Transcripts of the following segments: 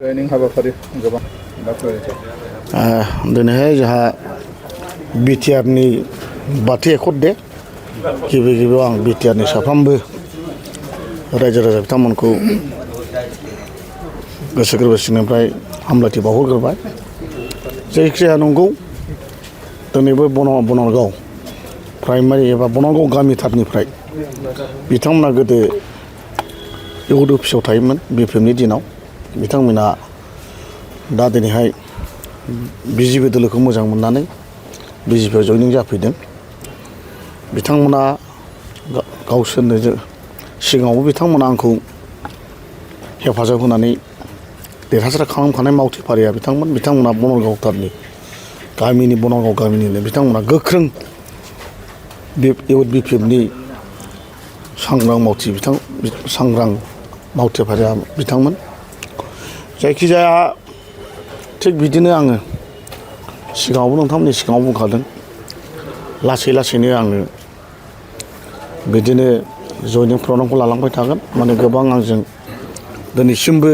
Training हाबाफारि गोबां दिनैहाय जोंहा बिटिआरनि बाथि एकर्ड दे गिबियाव आं बिटिआरनि साफ्रोमबो रायजो राजा बिथांमोनखौ गोसो गोरबो सिंनिफ्राय हामलायथि बावहरग्रोबाय। जायखिजाया नंगौ दिनैबो बनारगाव प्राइमारि एबा बनारगाव गामिथारनिफ्राय बिथांमोना गोदो इउथ अफिसाव थायोमोन बिपिएफनि दिनाव। बिथांमोना दा दिनैहाय बिजेपि दोलोखौ मोजां मोननानै बिजेपिआव जयनिं जाफैदों। बिथांमोना गावसोरनो सिगाङावबो बिथांमोना आंखौ हेफाजाब होनानै देरहासार खालामखानाय मावथि फारिया बिथांमोना बनारगावथारनि बनारगाव गामिनिनो बिथांमोना गोख्रों इउथ बिपिएफनि सांग्रां मावथि फारिया बिथांमोन। जायखिजाया थिग बिदिनो आङो सिगाङावबो नोंथांमोननि सिगाङाव बुंखादों लासै लासैनो आङो बिदिनो जयनिं प्रग्रामखौ लालांबाय थागोन। माने गोबां आंजों दिनैसिमबो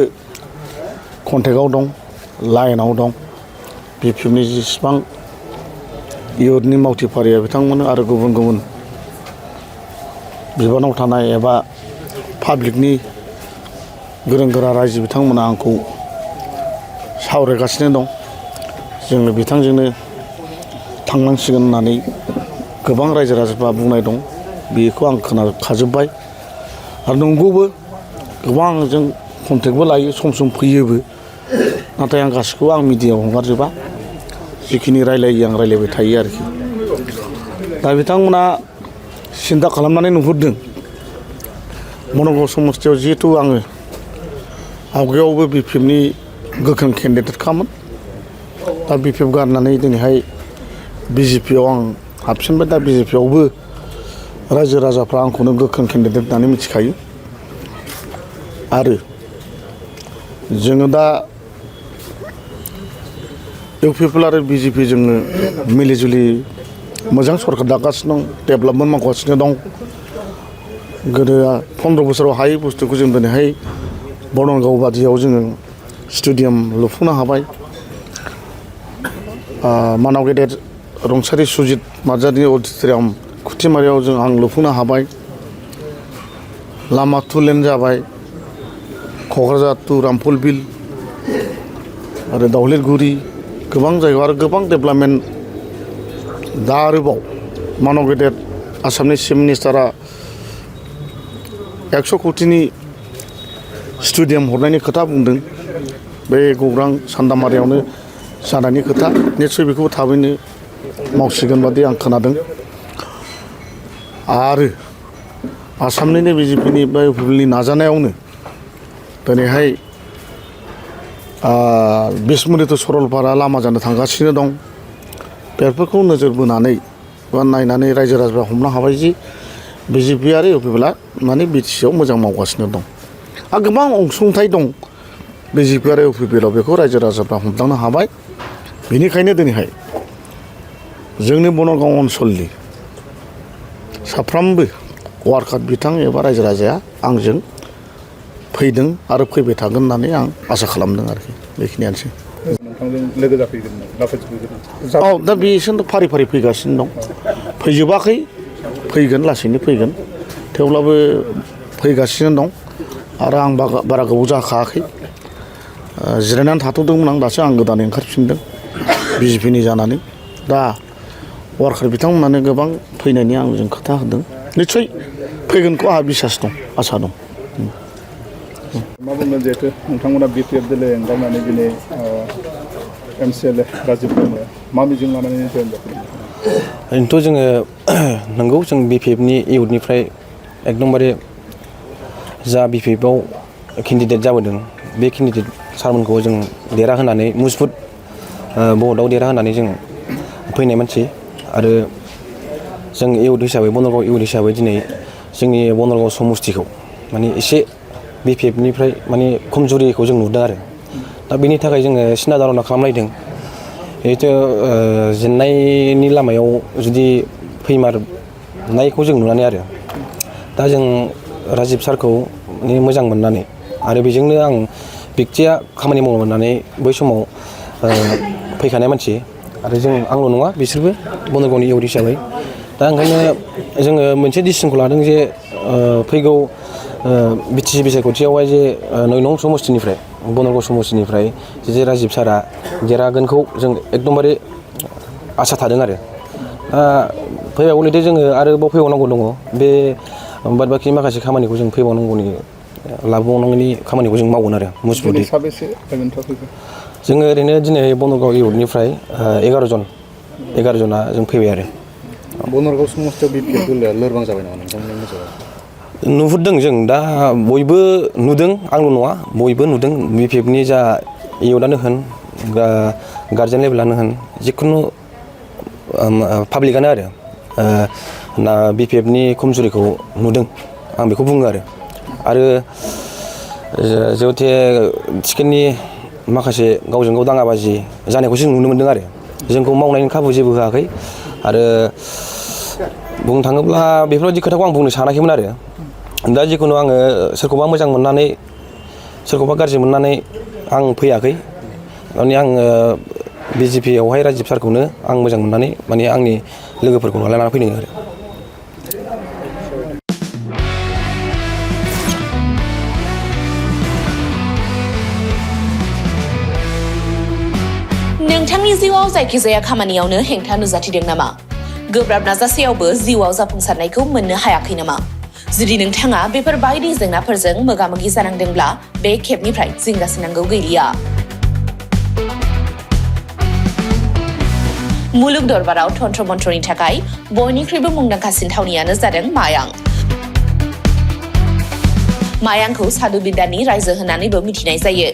कन्टेक्टआव दं, लाइनाव दं। बिपिएफनि जेसेबां इउथनि मावथि फारिया बिथांमोन आरो गुबुन गुबुन बिबानाव थानाय एबा पाब्लिकनि गोरों गोरा रायजो बिथांमोना आंखौ सावरायगासिनो दं। जोङो बिथांजोंनो थांनांसिगोन होननानै गोबां रायजो राजाफ्रा बुंनाय दं। बेखौ आं खोनाखाजोब्बाय आरो नंगौबो। गोबां आंजों कन्टेक्टबो लायो, सम सम फैयोबो। नाथाय आं गासिखौबो आं मिडियायाव हगारजोबा। जिखिनि रायलायो आं रायलायबाय थायो आरोखि। दा बिथांमोना सिन्था खालामनानै नुहुरदों बनारगाव समस्थियाव जिहेथु आङो आवगायावबो बिपिएफनि गोख्रों केन्डिडेटखामोन। दा बिपिएफ गारनानै दिनैहाय बिजेपिआव आं हाबफिनबाय। दा बिजेपिआवबो रायजो राजाफ्रा आंखौनो गोख्रों केन्डिडेट होननानै मिथिखायो। आरो जोङो दा इउपिपिएल आरो बिजेपि जोङो मिलिजुलि मोजां सरकार दागासिनो दं, डेभेलपमेन्ट मावगासिनो दं। गोदो 15 बोसोराव हायै बुस्थुखौ जों दिनैहाय बनारगाव बादियाव जोङो स्टेडियाम लुफुंनो हाबाय। मानाव गेदेर रुंसारि सुजित नार्जारिनि अडिट'रियाम खुथिमारियाव आं लुफुंनो हाबाय। लामा 2 लेन जाबाय। क'क्राझार टु रामफल बिल आरो दावलिगुरि गोबां जायगायाव आरो गोबां डेभेलपमेन्ट। दा आरोबाव मानाव गेदेर आसामनि चिफ मिनिस्टारा 100 कौटिनि स्टेडियाम हरनायनि खोथा बुंदों। बे गौरां सान्दामारियावनो जानायनि खोथा। निस्सय बेखौबो थाबैनो मावसिगोन बादि आं खोनादों। आरो आसामनिनो बिजेपिनि बा इउपिपिएलनि नाजानायावनो दिनैहाय बिसमुरि टु सरलपारा लामा जानो थांगासिनो दं। बेफोरखौ नोजोर बोनानै बा नायनानै रायजो राजाफ्रा हमनो हाबाय जि बिजेपि आरो इउपिपिएलआ माने बिटिसिआव मोजां मावगासिनो दं। आरो गोबां अनसुंथाइ दं बिजेपि आरो इउपिपिएलआव। बेखौ रायजो राजाफ्रा हमदांनो हाबाय। बेनिखायनो दिनैहाय जोंनि बनारगाव ओनसोलनि साफ्रोमबो वार्कार बिथां एबा रायजो राजाया आंजों फैदों आरो फैबाय थागोन होननानै आं आसा खालामदों आरोखि। बेखिनियानोसै। नोंथांजों लोगो जाफैगोन दा बिसोरथ' फारि फारि फैगासिनो दं। फैजोबाखै, फैगोन, लासैनो फैगोन। थेवब्लाबो फैगासिनो दं। आरो आं बारा गोबाव जाखायाखै, जिरायनानै थाथ'दोंमोन आं। दासो आं गोदानै ओंखारफिनदों बिजेपिनि जानानै। दा वार्कार बिथांमोनानो गोबां फैनायनि आंजों खोथा होदों। निस्सय फैगोनखौ आंहा बिसास दं, आसा दं। मा बुंगोन जिहेतु नोंथांमोना बिपिएफ दोलो एंगारनानै दिनै एमसिएलए राजिब ब्रह्मआ मा मिजिं लानानै जयेन जाफैदों? ओरैनोथ' जोङो नंगौ जों बिपिएफनि इउथनिफ्राय एकदमबारे जा बिपिएफआव केन्डिडेट जाबोदों बे केन्डिडेट सारमोनखौ जों देरहाहोनानै मजबुत भटआव देरहाहोनानै जों फैनाय मानसि। आरो जों इउथ हिसाबै बनारगाव इउथ हिसाबै दिनै जोंनि बनारगाव समस्थिखौ माने एसे बिपिएफनिफ्राय माने खमजुरिखौ जों नुदों आरो। दा बेनि थाखाय जोङो सिना धारना खालामलायदों। जिहेथु जेननायनि लामायाव जुदि फैमारनायखौ जों नुनानै आरो दा जों राजिब सारखौ मोजां मोननानै आरो बेजोंनो आं व्यक्तिया खामानि मावनो मोननानै बै समाव फैखानाय मानसि आरो आंल' नङा बिसोरबो बनरगावनि इउथ हिसाबै दा ओंखायनो जोङो मोनसे डिसिसनखौ लादों जे फैगौ बिटिसि बिसायख'थियावहाय जे 9 नं समस्तिनिफ्राय बनरगाव समस्तिनिफ्राय जे राजिब सारा देरहागोनखौ जों एकदमबारे आसा थादों आरो फैबावो लेथे जोङो आरोबाव फैबावनांगौ दङ बे बाद बाखि माखासे खामानिखौ जों फैबावनांगौनि लाबोबावनांगौनि खामानिखौ जों मावगोन आरो मुसबुदि साबेसे फैगोन जोङो ओरैनो दिनै बनरगाव इउथनिफ्राय 11 जना जों फैबाय आरो बनरगाव समस्तियाव बिपिएफ दोलोआ लोरबां जाबाय नामा नोंथांमोननि नोजोराव नुहुरदों जों दा बयबो नुदों आंल' नङा बयबो नुदों बिपिएफनि जा इउथआनो होन गार्जेन लेभेलानो होन जिखुनु पाब्लिकआनो आरो बिपिएफनि खमजुरिखौ नुदों आं बेखौ बुङो आरो जेहथे टिकेटनि माखासे गावजों गाव दाङाबाजि जानायखौ जों नुनो मोन्दों आरो जोंखौ मावनायनि खाबु जेबो होआखै आरो बुंनो थाङोब्ला बेफोरबायदि खोथाखौ आं बुंनो सानाखैमोन आरो दा जिखुनु आङो सोरखौबा मोजां मोननानै सोरखौबा गाज्रि मोननानै आं फैयाखै माने आङो बिजेपियावहाय राजिब सारखौनो आं मोजां मोननानै माने आंनि लोगोफोरखौ लानानै फैदों आरो नोंथांनि जिउआव जायखिजाया खामानियावनो हेंथा नुजाथिदों नामा? गोब्राब नाजासेयावबो जिउआव जाफुंसारनायखौ मोननो हायाखै नामा? जुदि नोंथाङा बेफोर बायदि जेंनाफोरजों मोगा-मोगि जानांदोंब्ला बे खेबनिफ्राय जिंगासिनांगौ गैलिया। मुलुग दरबाराव तन्त्र मन्त्रनि थाखाय बयनिख्रुइबो मुंदांखासिन थावनियानो जादों मायां। मायांखौ साधु बिद्यानि रायजो होननानैबो मिथिनाय जायो।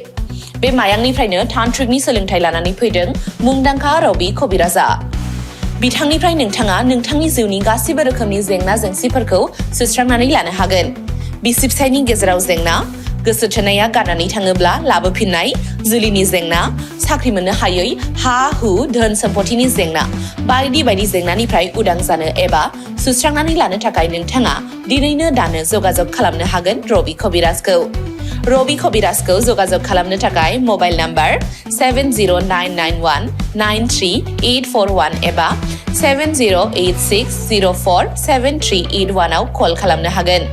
बे मायांनिफ्रायनो तान्त्रिकनि सोलोंथाइ लानानै फैदों मुंदांखा रबि कबिराजा। बिथांनिफ्राय नोंथाङा नोंथांनि जिउनि गासिबो रोखोमनि जेंना जेंसिफोरखौ सुस्रांनानै लानो हागोन। बिसि फिसायनि गेजेराव जेंना, गोसो थोनाया गारनानै थाङोब्ला लाबोफिननाय, जुलिनि जेंना, साख्रि मोननो हायै, हा हु धोन सम्पतिनि जेंना बायदि बायदि जेंनानिफ्राय उदां जानो एबा सुस्रांनानै लानो थाखाय नोंथाङा दिनैनो दानो जगाजग खालामनो हागोन रबि कबिराजखौ। रबि कबिराजखौ जगाजग खालामनो थाखाय मबाइल नाम्बार 7099193841 एबा 7086047381 आव कल खालामनो हागोन।